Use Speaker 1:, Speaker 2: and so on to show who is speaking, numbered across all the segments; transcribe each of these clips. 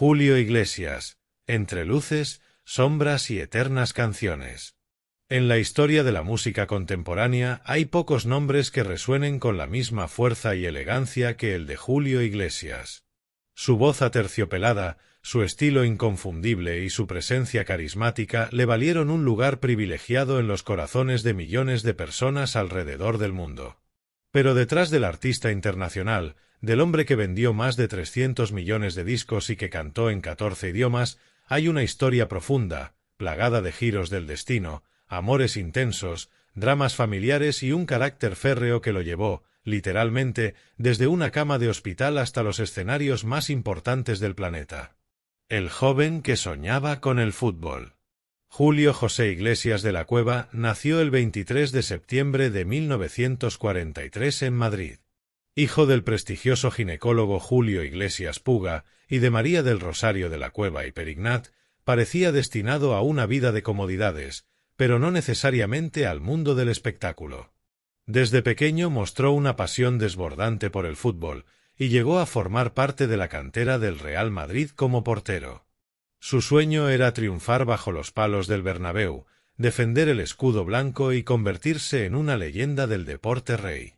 Speaker 1: Julio Iglesias, entre luces, sombras y eternas canciones. En la historia de la música contemporánea hay pocos nombres que resuenen con la misma fuerza y elegancia que el de Julio Iglesias. Su voz aterciopelada, su estilo inconfundible y su presencia carismática le valieron un lugar privilegiado en los corazones de millones de personas alrededor del mundo. Pero detrás del artista internacional, del hombre que vendió más de 300 millones de discos y que cantó en 14 idiomas, hay una historia profunda, plagada de giros del destino, amores intensos, dramas familiares y un carácter férreo que lo llevó, literalmente, desde una cama de hospital hasta los escenarios más importantes del planeta. El joven que soñaba con el fútbol. Julio José Iglesias de la Cueva nació el 23 de septiembre de 1943 en Madrid. Hijo del prestigioso ginecólogo Julio Iglesias Puga y de María del Rosario de la Cueva y Perignat, parecía destinado a una vida de comodidades, pero no necesariamente al mundo del espectáculo. Desde pequeño mostró una pasión desbordante por el fútbol y llegó a formar parte de la cantera del Real Madrid como portero. Su sueño era triunfar bajo los palos del Bernabéu, defender el escudo blanco y convertirse en una leyenda del deporte rey.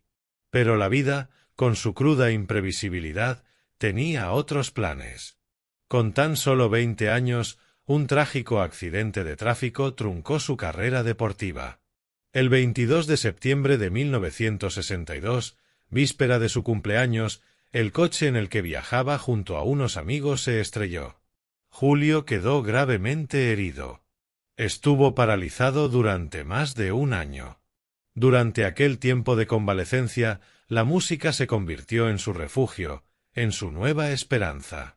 Speaker 1: Pero la vida, con su cruda imprevisibilidad, tenía otros planes. Con tan solo 20 años, un trágico accidente de tráfico truncó su carrera deportiva. El 22 de septiembre de 1962, víspera de su cumpleaños, el coche en el que viajaba junto a unos amigos se estrelló. Julio quedó gravemente herido. Estuvo paralizado durante más de un año. Durante aquel tiempo de convalecencia, la música se convirtió en su refugio, en su nueva esperanza.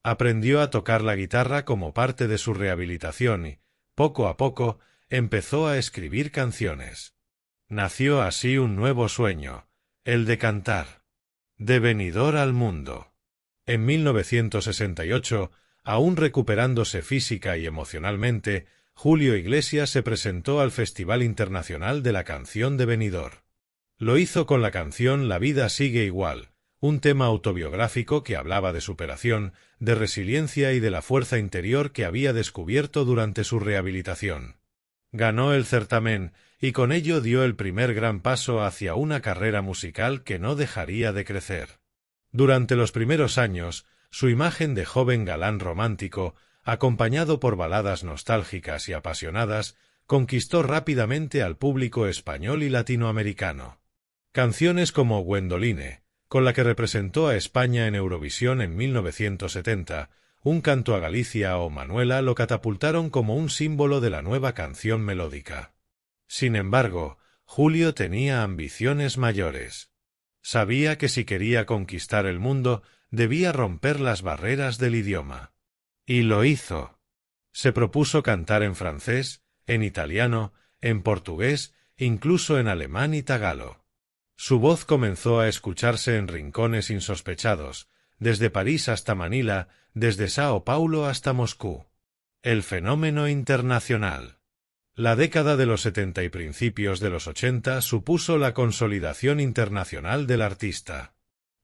Speaker 1: Aprendió a tocar la guitarra como parte de su rehabilitación y, poco a poco, empezó a escribir canciones. Nació así un nuevo sueño, el de cantar. De venidor al mundo. En 1968, aún recuperándose física y emocionalmente, Julio Iglesias se presentó al Festival Internacional de la Canción de Benidorm. Lo hizo con la canción La vida sigue igual, un tema autobiográfico que hablaba de superación, de resiliencia y de la fuerza interior que había descubierto durante su rehabilitación. Ganó el certamen y con ello dio el primer gran paso hacia una carrera musical que no dejaría de crecer. Durante los primeros años, su imagen de joven galán romántico, acompañado por baladas nostálgicas y apasionadas, conquistó rápidamente al público español y latinoamericano. Canciones como Gwendoline, con la que representó a España en Eurovisión en 1970, Un canto a Galicia o Manuela lo catapultaron como un símbolo de la nueva canción melódica. Sin embargo, Julio tenía ambiciones mayores. Sabía que si quería conquistar el mundo, debía romper las barreras del idioma. Y lo hizo. Se propuso cantar en francés, en italiano, en portugués, incluso en alemán y tagalo. Su voz comenzó a escucharse en rincones insospechados, desde París hasta Manila, desde Sao Paulo hasta Moscú. El fenómeno internacional. La década de los 70 y principios de los 80 supuso la consolidación internacional del artista.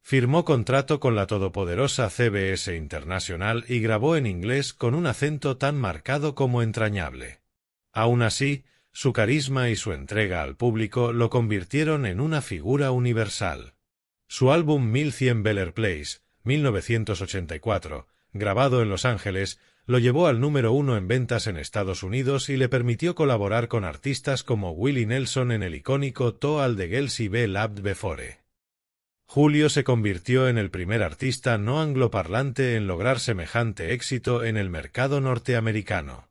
Speaker 1: Firmó contrato con la todopoderosa CBS International y grabó en inglés con un acento tan marcado como entrañable. Aún así, su carisma y su entrega al público lo convirtieron en una figura universal. Su álbum 1100 Beller Place, 1984, grabado en Los Ángeles, lo llevó al número 1 en ventas en Estados Unidos y le permitió colaborar con artistas como Willie Nelson en el icónico To All the Girls I Be Loved Before. Julio se convirtió en el primer artista no angloparlante en lograr semejante éxito en el mercado norteamericano.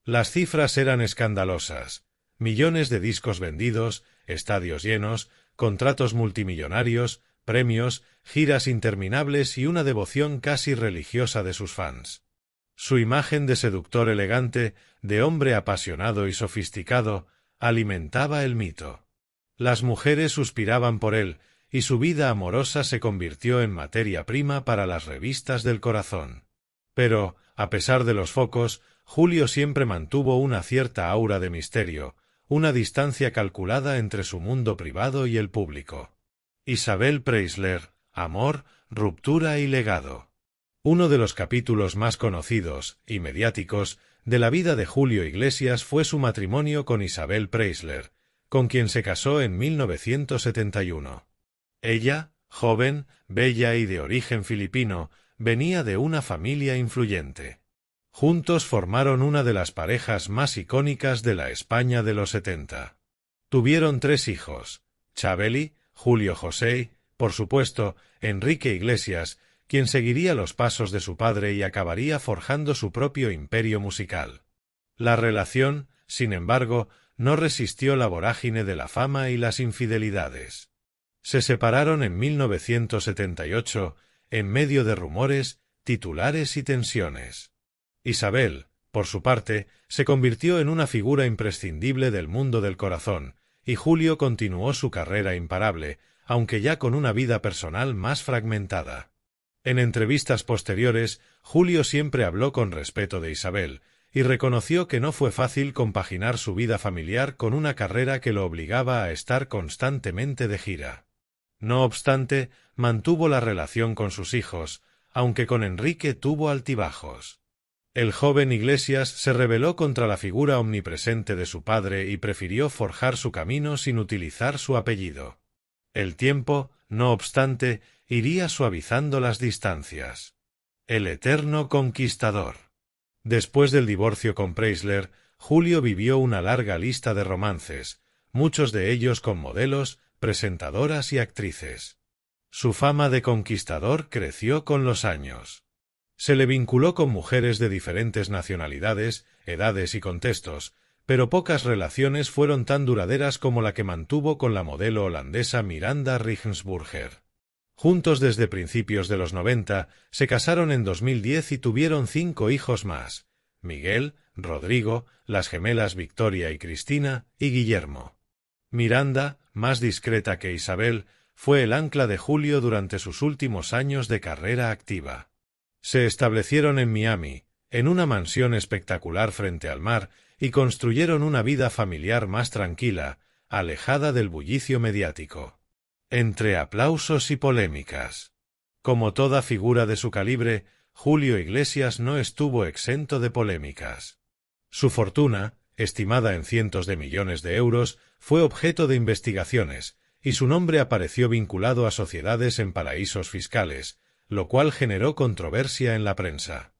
Speaker 1: Las cifras eran escandalosas: millones de discos vendidos, estadios llenos, contratos multimillonarios, premios, giras interminables y una devoción casi religiosa de sus fans. Su imagen de seductor elegante, de hombre apasionado y sofisticado, alimentaba el mito. Las mujeres suspiraban por él, y su vida amorosa se convirtió en materia prima para las revistas del corazón. Pero, a pesar de los focos, Julio siempre mantuvo una cierta aura de misterio, una distancia calculada entre su mundo privado y el público. Isabel Preisler, amor, ruptura y legado. Uno de los capítulos más conocidos y mediáticos de la vida de Julio Iglesias fue su matrimonio con Isabel Preisler, con quien se casó en 1971. Ella, joven, bella y de origen filipino, venía de una familia influyente. Juntos formaron una de las parejas más icónicas de la España de los 70. Tuvieron 3 hijos: Chabeli, Julio José, por supuesto, Enrique Iglesias, quien seguiría los pasos de su padre y acabaría forjando su propio imperio musical. La relación, sin embargo, no resistió la vorágine de la fama y las infidelidades. Se separaron en 1978, en medio de rumores, titulares y tensiones. Isabel, por su parte, se convirtió en una figura imprescindible del mundo del corazón, y Julio continuó su carrera imparable, aunque ya con una vida personal más fragmentada. En entrevistas posteriores, Julio siempre habló con respeto de Isabel, y reconoció que no fue fácil compaginar su vida familiar con una carrera que lo obligaba a estar constantemente de gira. No obstante, mantuvo la relación con sus hijos, aunque con Enrique tuvo altibajos. El joven Iglesias se rebeló contra la figura omnipresente de su padre y prefirió forjar su camino sin utilizar su apellido. El tiempo, no obstante, iría suavizando las distancias. El eterno conquistador. Después del divorcio con Preisler, Julio vivió una larga lista de romances, muchos de ellos con modelos, presentadoras y actrices. Su fama de conquistador creció con los años. Se le vinculó con mujeres de diferentes nacionalidades, edades y contextos, pero pocas relaciones fueron tan duraderas como la que mantuvo con la modelo holandesa Miranda Rijnsburger. Juntos desde principios de los 90, se casaron en 2010 y tuvieron 5 hijos más: Miguel, Rodrigo, las gemelas Victoria y Cristina, y Guillermo. Miranda, más discreta que Isabel, fue el ancla de Julio durante sus últimos años de carrera activa. Se establecieron en Miami, en una mansión espectacular frente al mar, y construyeron una vida familiar más tranquila, alejada del bullicio mediático. Entre aplausos y polémicas. Como toda figura de su calibre, Julio Iglesias no estuvo exento de polémicas. Su fortuna, estimada en cientos de millones de euros, fue objeto de investigaciones, y su nombre apareció vinculado a sociedades en paraísos fiscales, lo cual generó controversia en la prensa.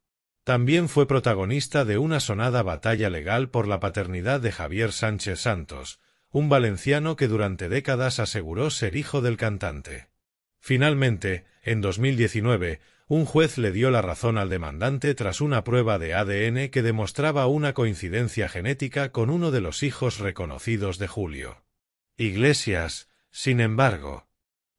Speaker 1: También fue protagonista de una sonada batalla legal por la paternidad de Javier Sánchez Santos, un valenciano que durante décadas aseguró ser hijo del cantante. Finalmente, en 2019, un juez le dio la razón al demandante tras una prueba de ADN que demostraba una coincidencia genética con uno de los hijos reconocidos de Julio. Iglesias, sin embargo,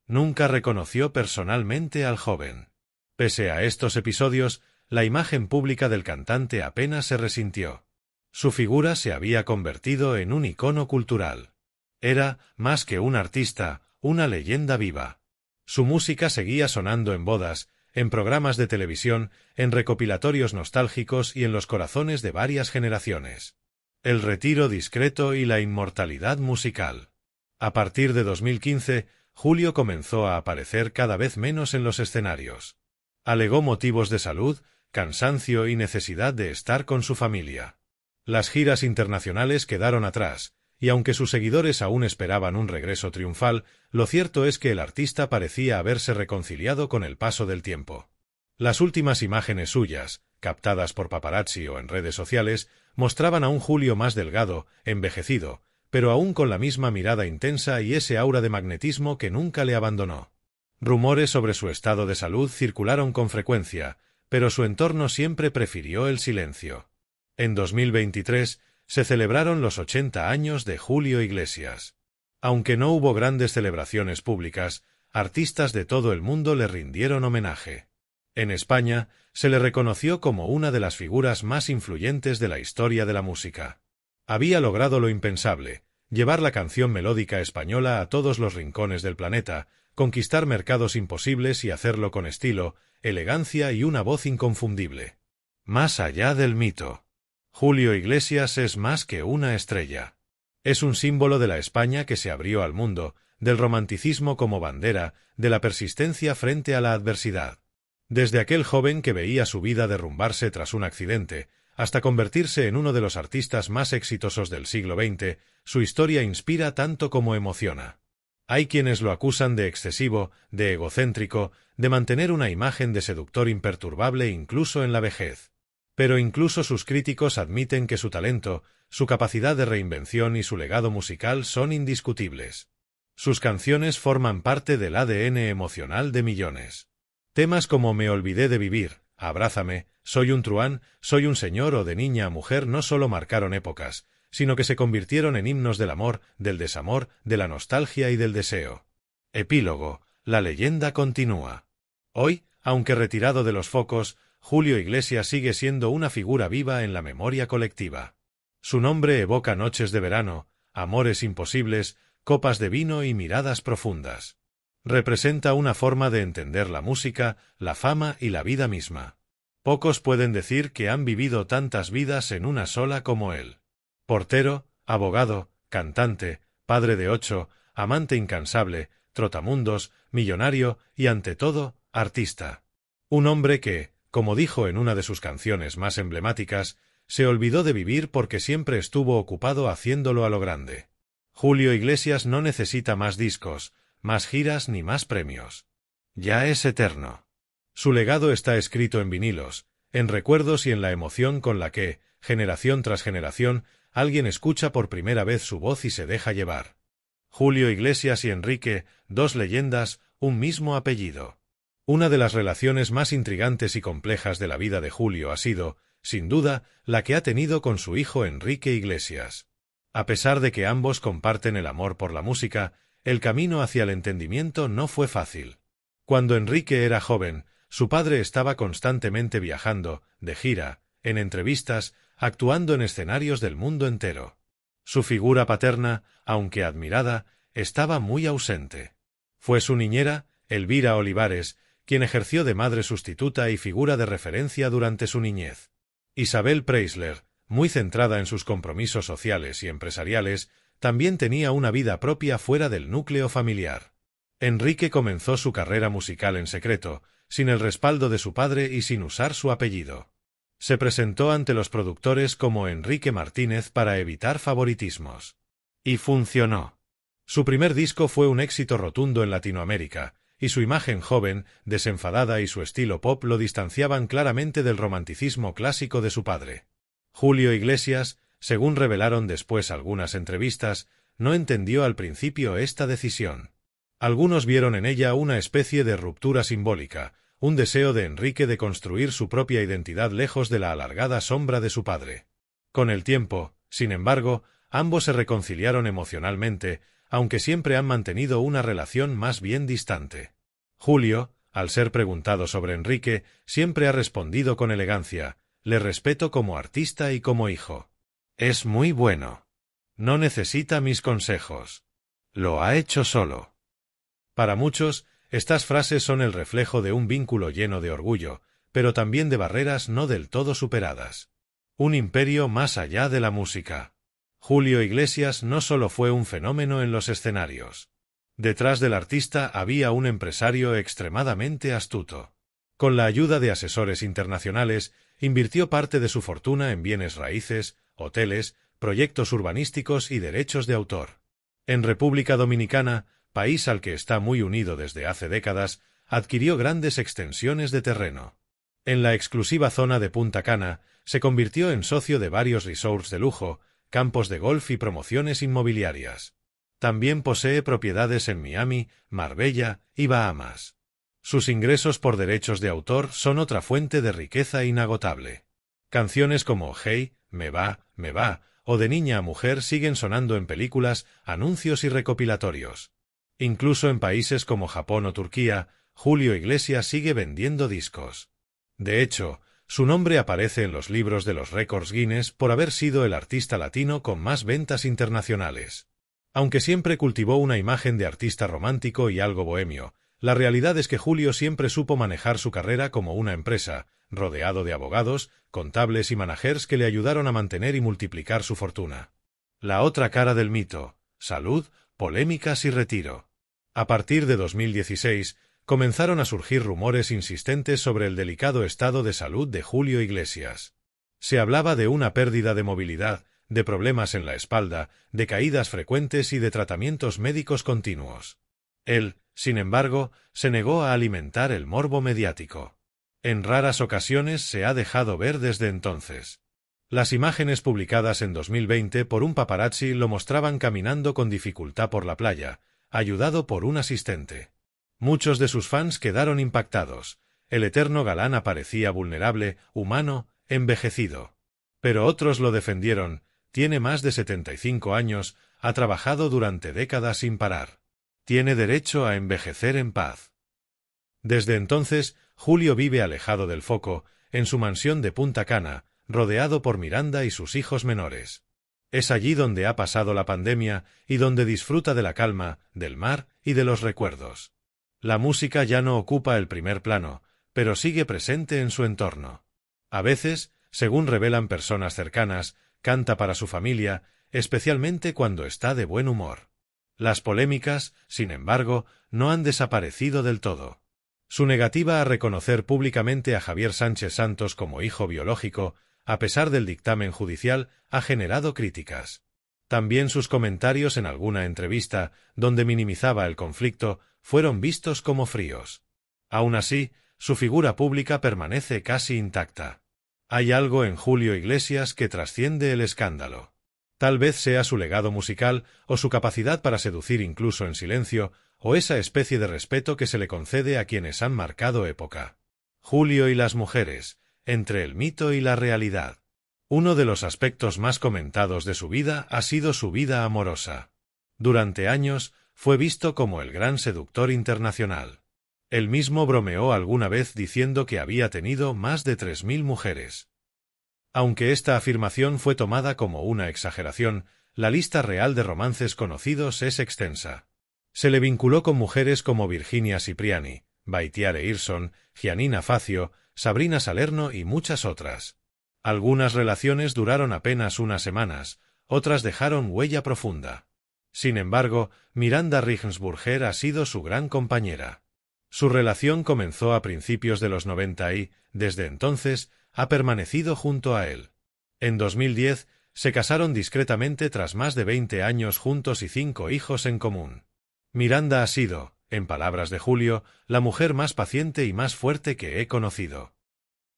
Speaker 1: nunca reconoció personalmente al joven. Pese a estos episodios, la imagen pública del cantante apenas se resintió. Su figura se había convertido en un icono cultural. Era, más que un artista, una leyenda viva. Su música seguía sonando en bodas, en programas de televisión, en recopilatorios nostálgicos y en los corazones de varias generaciones. El retiro discreto y la inmortalidad musical. A partir de 2015, Julio comenzó a aparecer cada vez menos en los escenarios. Alegó motivos de salud, cansancio y necesidad de estar con su familia. Las giras internacionales quedaron atrás, y aunque sus seguidores aún esperaban un regreso triunfal, lo cierto es que el artista parecía haberse reconciliado con el paso del tiempo. Las últimas imágenes suyas, captadas por paparazzi o en redes sociales, mostraban a un Julio más delgado, envejecido, pero aún con la misma mirada intensa y ese aura de magnetismo que nunca le abandonó. Rumores sobre su estado de salud circularon con frecuencia, pero su entorno siempre prefirió el silencio. En 2023 se celebraron los 80 años de Julio Iglesias. Aunque no hubo grandes celebraciones públicas, artistas de todo el mundo le rindieron homenaje. En España, se le reconoció como una de las figuras más influyentes de la historia de la música. Había logrado lo impensable: llevar la canción melódica española a todos los rincones del planeta, conquistar mercados imposibles y hacerlo con estilo, elegancia y una voz inconfundible. Más allá del mito. Julio Iglesias es más que una estrella. Es un símbolo de la España que se abrió al mundo, del romanticismo como bandera, de la persistencia frente a la adversidad. Desde aquel joven que veía su vida derrumbarse tras un accidente, hasta convertirse en uno de los artistas más exitosos del siglo XX, su historia inspira tanto como emociona. Hay quienes lo acusan de excesivo, de egocéntrico, de mantener una imagen de seductor imperturbable incluso en la vejez. Pero incluso sus críticos admiten que su talento, su capacidad de reinvención y su legado musical son indiscutibles. Sus canciones forman parte del ADN emocional de millones. Temas como Me olvidé de vivir, Abrázame, Soy un truán, Soy un señor o De niña a mujer no solo marcaron épocas, sino que se convirtieron en himnos del amor, del desamor, de la nostalgia y del deseo. Epílogo. La leyenda continúa. Hoy, aunque retirado de los focos, Julio Iglesias sigue siendo una figura viva en la memoria colectiva. Su nombre evoca noches de verano, amores imposibles, copas de vino y miradas profundas. Representa una forma de entender la música, la fama y la vida misma. Pocos pueden decir que han vivido tantas vidas en una sola como él. Portero, abogado, cantante, padre de 8, amante incansable, trotamundos, millonario y, ante todo, artista. Un hombre que, como dijo en una de sus canciones más emblemáticas, se olvidó de vivir porque siempre estuvo ocupado haciéndolo a lo grande. Julio Iglesias no necesita más discos, más giras ni más premios. Ya es eterno. Su legado está escrito en vinilos, en recuerdos y en la emoción con la que, generación tras generación, alguien escucha por primera vez su voz y se deja llevar. Julio Iglesias y Enrique, dos leyendas, un mismo apellido. Una de las relaciones más intrigantes y complejas de la vida de Julio ha sido, sin duda, la que ha tenido con su hijo Enrique Iglesias. A pesar de que ambos comparten el amor por la música, el camino hacia el entendimiento no fue fácil. Cuando Enrique era joven, su padre estaba constantemente viajando, de gira, en entrevistas, actuando en escenarios del mundo entero. Su figura paterna, aunque admirada, estaba muy ausente. Fue su niñera, Elvira Olivares, quien ejerció de madre sustituta y figura de referencia durante su niñez. Isabel Preisler, muy centrada en sus compromisos sociales y empresariales, también tenía una vida propia fuera del núcleo familiar. Enrique comenzó su carrera musical en secreto, sin el respaldo de su padre y sin usar su apellido. Se presentó ante los productores como Enrique Martínez para evitar favoritismos. Y funcionó. Su primer disco fue un éxito rotundo en Latinoamérica, y su imagen joven, desenfadada y su estilo pop lo distanciaban claramente del romanticismo clásico de su padre. Julio Iglesias, según revelaron después algunas entrevistas, no entendió al principio esta decisión. Algunos vieron en ella una especie de ruptura simbólica, un deseo de Enrique de construir su propia identidad lejos de la alargada sombra de su padre. Con el tiempo, sin embargo, ambos se reconciliaron emocionalmente, aunque siempre han mantenido una relación más bien distante. Julio, al ser preguntado sobre Enrique, siempre ha respondido con elegancia: le respeto como artista y como hijo. Es muy bueno. No necesita mis consejos. Lo ha hecho solo. Para muchos, estas frases son el reflejo de un vínculo lleno de orgullo, pero también de barreras no del todo superadas. Un imperio más allá de la música. Julio Iglesias no solo fue un fenómeno en los escenarios. Detrás del artista había un empresario extremadamente astuto. Con la ayuda de asesores internacionales, invirtió parte de su fortuna en bienes raíces, hoteles, proyectos urbanísticos y derechos de autor. En República Dominicana, país al que está muy unido desde hace décadas, adquirió grandes extensiones de terreno. En la exclusiva zona de Punta Cana, se convirtió en socio de varios resorts de lujo, campos de golf y promociones inmobiliarias. También posee propiedades en Miami, Marbella y Bahamas. Sus ingresos por derechos de autor son otra fuente de riqueza inagotable. Canciones como Hey, me va, o De niña a mujer siguen sonando en películas, anuncios y recopilatorios. Incluso en países como Japón o Turquía, Julio Iglesias sigue vendiendo discos. De hecho, su nombre aparece en los libros de los récords Guinness por haber sido el artista latino con más ventas internacionales. Aunque siempre cultivó una imagen de artista romántico y algo bohemio, la realidad es que Julio siempre supo manejar su carrera como una empresa, rodeado de abogados, contables y managers que le ayudaron a mantener y multiplicar su fortuna. La otra cara del mito: salud, polémicas y retiro. A partir de 2016, comenzaron a surgir rumores insistentes sobre el delicado estado de salud de Julio Iglesias. Se hablaba de una pérdida de movilidad, de problemas en la espalda, de caídas frecuentes y de tratamientos médicos continuos. Él, sin embargo, se negó a alimentar el morbo mediático. En raras ocasiones se ha dejado ver desde entonces. Las imágenes publicadas en 2020 por un paparazzi lo mostraban caminando con dificultad por la playa, ayudado por un asistente. Muchos de sus fans quedaron impactados. El eterno galán aparecía vulnerable, humano, envejecido. Pero otros lo defendieron. Tiene más de 75 años, ha trabajado durante décadas sin parar. Tiene derecho a envejecer en paz. Desde entonces, Julio vive alejado del foco, en su mansión de Punta Cana, rodeado por Miranda y sus hijos menores. Es allí donde ha pasado la pandemia y donde disfruta de la calma, del mar y de los recuerdos. La música ya no ocupa el primer plano, pero sigue presente en su entorno. A veces, según revelan personas cercanas, canta para su familia, especialmente cuando está de buen humor. Las polémicas, sin embargo, no han desaparecido del todo. Su negativa a reconocer públicamente a Javier Sánchez Santos como hijo biológico, a pesar del dictamen judicial, ha generado críticas. También sus comentarios en alguna entrevista, donde minimizaba el conflicto, fueron vistos como fríos. Aún así, su figura pública permanece casi intacta. Hay algo en Julio Iglesias que trasciende el escándalo. Tal vez sea su legado musical, o su capacidad para seducir incluso en silencio, o esa especie de respeto que se le concede a quienes han marcado época. Julio y las mujeres, entre el mito y la realidad. Uno de los aspectos más comentados de su vida ha sido su vida amorosa. Durante años, fue visto como el gran seductor internacional. Él mismo bromeó alguna vez diciendo que había tenido más de 3000 mujeres. Aunque esta afirmación fue tomada como una exageración, la lista real de romances conocidos es extensa. Se le vinculó con mujeres como Virginia Cipriani, Baitiare Hirson, Giannina Facio, Sabrina Salerno y muchas otras. Algunas relaciones duraron apenas unas semanas, otras dejaron huella profunda. Sin embargo, Miranda Regensburger ha sido su gran compañera. Su relación comenzó a principios de los 90 y, desde entonces, ha permanecido junto a él. En 2010, se casaron discretamente tras más de 20 años juntos y 5 hijos en común. Miranda ha sido, en palabras de Julio, la mujer más paciente y más fuerte que he conocido.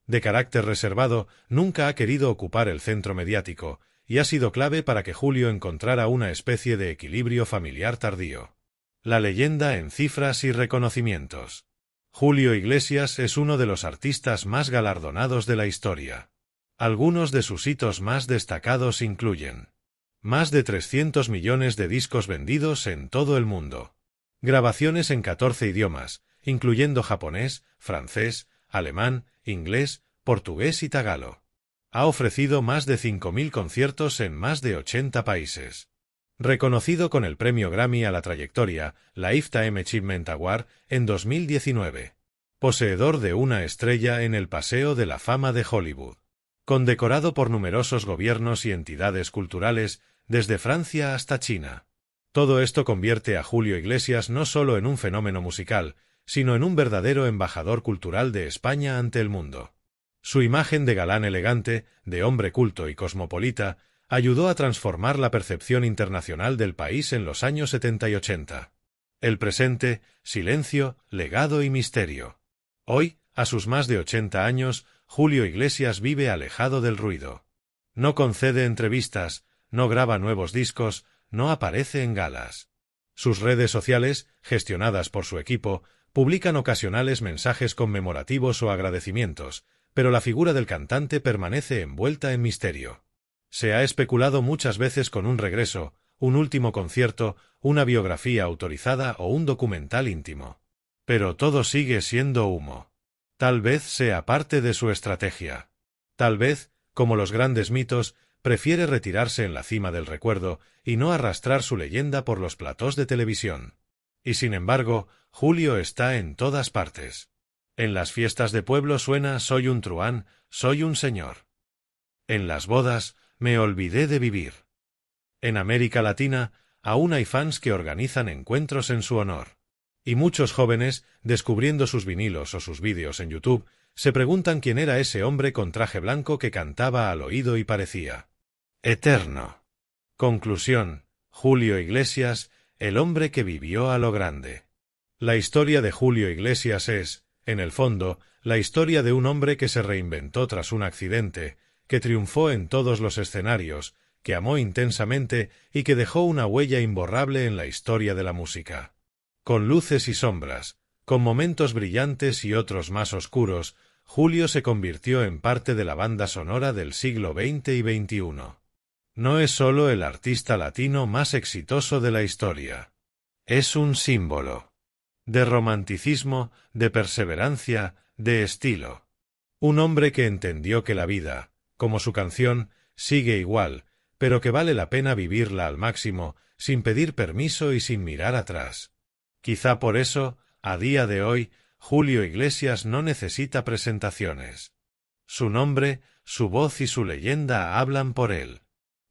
Speaker 1: De carácter reservado, nunca ha querido ocupar el centro mediático, y ha sido clave para que Julio encontrara una especie de equilibrio familiar tardío. La leyenda en cifras y reconocimientos. Julio Iglesias es uno de los artistas más galardonados de la historia. Algunos de sus hitos más destacados incluyen: más de 300 millones de discos vendidos en todo el mundo. Grabaciones en 14 idiomas, incluyendo japonés, francés, alemán, inglés, portugués y tagalo. Ha ofrecido más de 5000 conciertos en más de 80 países. Reconocido con el premio Grammy a la trayectoria, Lifetime Achievement Award, en 2019. Poseedor de una estrella en el Paseo de la Fama de Hollywood. Condecorado por numerosos gobiernos y entidades culturales, desde Francia hasta China. Todo esto convierte a Julio Iglesias no solo en un fenómeno musical, sino en un verdadero embajador cultural de España ante el mundo. Su imagen de galán elegante, de hombre culto y cosmopolita, ayudó a transformar la percepción internacional del país en los años 70 y 80. El presente, silencio, legado y misterio. Hoy, a sus más de 80 años, Julio Iglesias vive alejado del ruido. No concede entrevistas, no graba nuevos discos, no aparece en galas. Sus redes sociales, gestionadas por su equipo, publican ocasionales mensajes conmemorativos o agradecimientos, pero la figura del cantante permanece envuelta en misterio. Se ha especulado muchas veces con un regreso, un último concierto, una biografía autorizada o un documental íntimo. Pero todo sigue siendo humo. Tal vez sea parte de su estrategia. Tal vez, como los grandes mitos, prefiere retirarse en la cima del recuerdo y no arrastrar su leyenda por los platós de televisión. Y sin embargo, Julio está en todas partes. En las fiestas de pueblo suena «Soy un truán, soy un señor». En las bodas, «Me olvidé de vivir». En América Latina, aún hay fans que organizan encuentros en su honor. Y muchos jóvenes, descubriendo sus vinilos o sus vídeos en YouTube, se preguntan quién era ese hombre con traje blanco que cantaba al oído y parecía eterno. Conclusión: Julio Iglesias, el hombre que vivió a lo grande. La historia de Julio Iglesias es, en el fondo, la historia de un hombre que se reinventó tras un accidente, que triunfó en todos los escenarios, que amó intensamente y que dejó una huella imborrable en la historia de la música. Con luces y sombras, con momentos brillantes y otros más oscuros, Julio se convirtió en parte de la banda sonora del siglo XX y XXI. No es solo el artista latino más exitoso de la historia. Es un símbolo de romanticismo, de perseverancia, de estilo. Un hombre que entendió que la vida, como su canción, sigue igual, pero que vale la pena vivirla al máximo, sin pedir permiso y sin mirar atrás. Quizá por eso, a día de hoy, Julio Iglesias no necesita presentaciones. Su nombre, su voz y su leyenda hablan por él.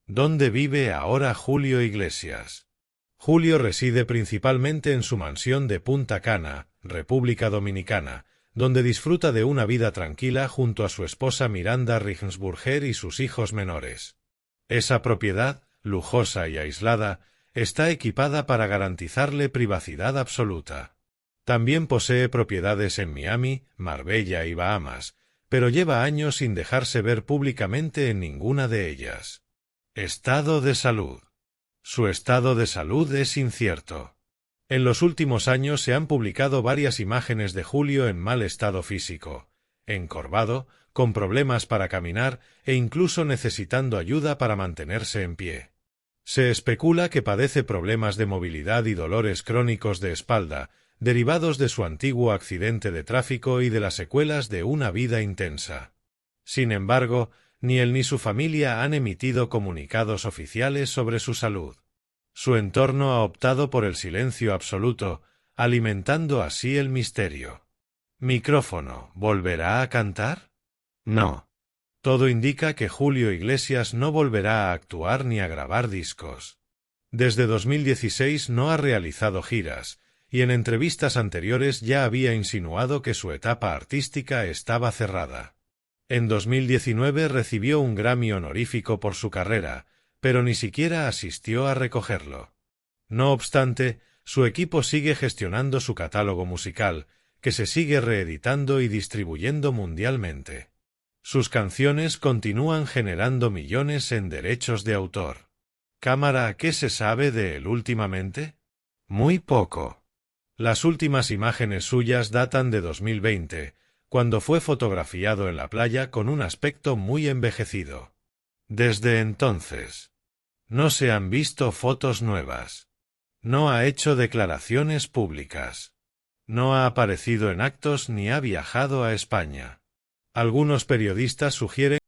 Speaker 1: ¿Dónde vive ahora Julio Iglesias? Julio reside principalmente en su mansión de Punta Cana, República Dominicana, donde disfruta de una vida tranquila junto a su esposa Miranda Riggensburger y sus hijos menores. Esa propiedad, lujosa y aislada, está equipada para garantizarle privacidad absoluta. También posee propiedades en Miami, Marbella y Bahamas, pero lleva años sin dejarse ver públicamente en ninguna de ellas. Estado de salud. Su estado de salud es incierto. En los últimos años se han publicado varias imágenes de Julio en mal estado físico, encorvado, con problemas para caminar e incluso necesitando ayuda para mantenerse en pie. Se especula que padece problemas de movilidad y dolores crónicos de espalda, derivados de su antiguo accidente de tráfico y de las secuelas de una vida intensa. Sin embargo, ni él ni su familia han emitido comunicados oficiales sobre su salud. Su entorno ha optado por el silencio absoluto, alimentando así el misterio. Micrófono, ¿volverá a cantar? No. Todo indica que Julio Iglesias no volverá a actuar ni a grabar discos. Desde 2016 no ha realizado giras, y en entrevistas anteriores ya había insinuado que su etapa artística estaba cerrada. En 2019 recibió un Grammy honorífico por su carrera, pero ni siquiera asistió a recogerlo. No obstante, su equipo sigue gestionando su catálogo musical, que se sigue reeditando y distribuyendo mundialmente. Sus canciones continúan generando millones en derechos de autor. Cámara, ¿qué se sabe de él últimamente? Muy poco. Las últimas imágenes suyas datan de 2020, cuando fue fotografiado en la playa con un aspecto muy envejecido. Desde entonces, no se han visto fotos nuevas. No ha hecho declaraciones públicas. No ha aparecido en actos ni ha viajado a España. Algunos periodistas sugieren